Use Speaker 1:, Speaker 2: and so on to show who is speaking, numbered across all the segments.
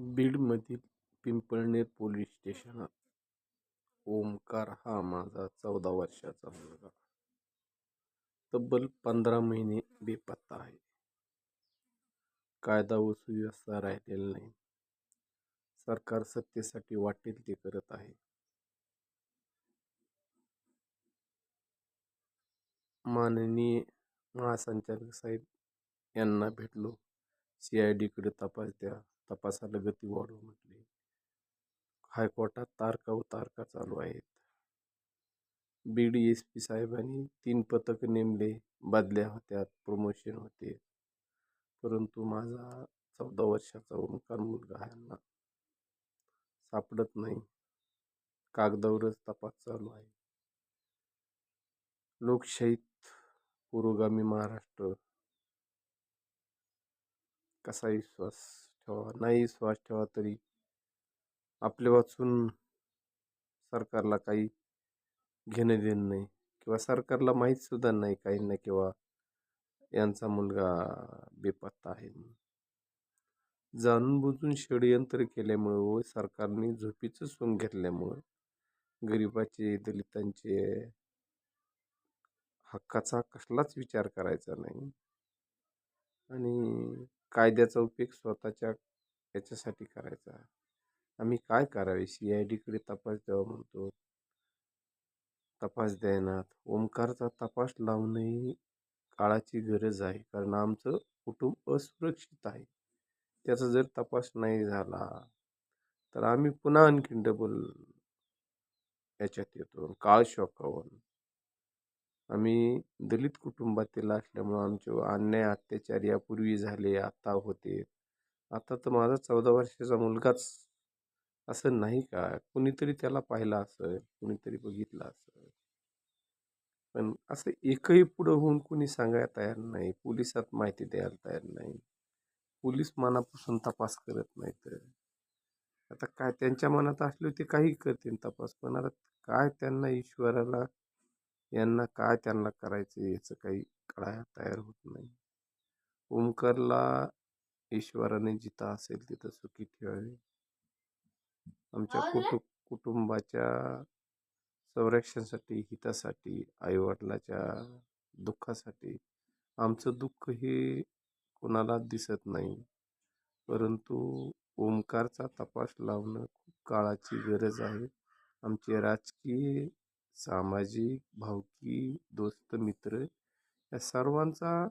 Speaker 1: बीडमधील Pimpalner police स्टेशनात Omkar हा माझा 14 वर्षाचा मुलगा तब्बल 15 महिने बेपत्ता आहे. कायदा व सुव्यवस्था राहिलेली नाही. सरकार सत्तेसाठी वाटेल ते करत आहे. माननीय महासंचालक साहेब यांना भेटलो. CID कडे तपास द्या, तपासाला गती वाढव म्हटले. हायकोर्टात तारका व तारका चालू आहेत. बीड SP साहेबांनी 3 पथक नेमले, बदल्या होत्यात, प्रमोशन होते. परंतु माझा 14 वर्षाचा ओमकार मुलगा यांना सापडत नाही. कागदावरच तपास चालू आहे. लोकशाहीत पुरोगामी महाराष्ट्र कसा विश्वास ठेवा, नाही विश्वास ठेवा तरी आपल्या वाचून सरकारला काही घेणं देणं नाही, किंवा सरकारला माहीत सुद्धा नाही काही ना किंवा यांचा मुलगा बेपत्ता आहे. जाणून बुजून षडयंत्र केल्यामुळे व सरकारने झोपीचं सोंग घेतल्यामुळं गरिबाचे, दलितांचे हक्काचा कसलाच विचार करायचा नाही आणि कायद्याचा उपयोग स्वतःच्या याच्यासाठी करायचा. आम्ही काय करावे? CID कडे तपास द्यावा म्हणतो, तपास द्यायनात. ओमकारचा तपास लावणे काळाची गरज आहे, कारण आमचं कुटुंब असुरक्षित आहे. त्याचा जर तपास नाही झाला तर आम्ही पुन्हा आणखीन डबल याच्यात येतो, काळ शोकावून. आम्ही दलित कुटुंबातील असल्यामुळं आमचे अन्याय अत्याचार यापूर्वी झाले, आता होते. आता तर माझा 14 वर्षाचा मुलगाच असं नाही का, कुणीतरी त्याला पाहिलं असेल, कुणीतरी बघितलं असेल, पण असं एकही पुढं होऊन कुणी सांगायला तयार नाही. पोलिसात माहिती द्यायला तयार नाही. पोलीस मनापासून तपास करत नाहीत. आता काय त्यांच्या मनात असले ते काही करतील तपास, पण आता काय त्यांना ईश्वराला यांना काय त्यांना करायचं याचं काही कळायला तयार होत नाही. ओमकारला ईश्वराने जिथं असेल तिथं सुखी ठेवावे. आमच्या कुटुंबाच्या संरक्षणासाठी, हितासाठी, आईवडिलाच्या दुःखासाठी. आमचं दुःख हे कोणाला दिसत नाही, परंतु ओमकारचा तपास लावणं खूप काळाची गरज आहे. आमचे राजकीय, सामाजिक, भावकी, दोस्त, मित्र या सर्वांचा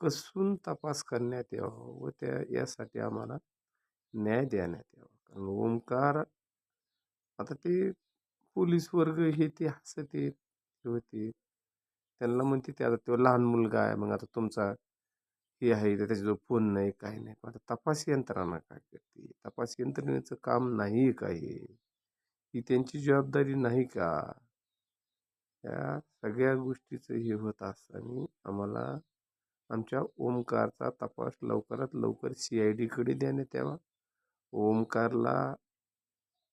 Speaker 1: कसून तपास करण्यात यावा व यासाठी आम्हाला न्याय देण्यात यावा. कारण ओमकार आता ते पोलीस वर्ग हे ते हसते होते, त्यांना म्हणते ते आता तो लहान मुलगा आहे, मग आता तुमचा हे आहे तर त्याच्याजवळ फोन नाही, काही नाही. पण आता तपास यंत्रणा काय करते? तपास यंत्रणेचं काम नाही का हे? ही त्यांची जबाबदारी नाही का? या सगळ्या गोष्टीचं हे होत असताना आम्हाला आमच्या ओमकारचा तपास लवकरात लवकर CID कडे देण्यात यावा. ओमकारला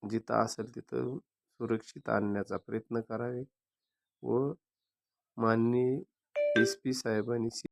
Speaker 1: जिथं असेल तिथं सुरक्षित आणण्याचा प्रयत्न करावे व माननीय SP साहेबांनी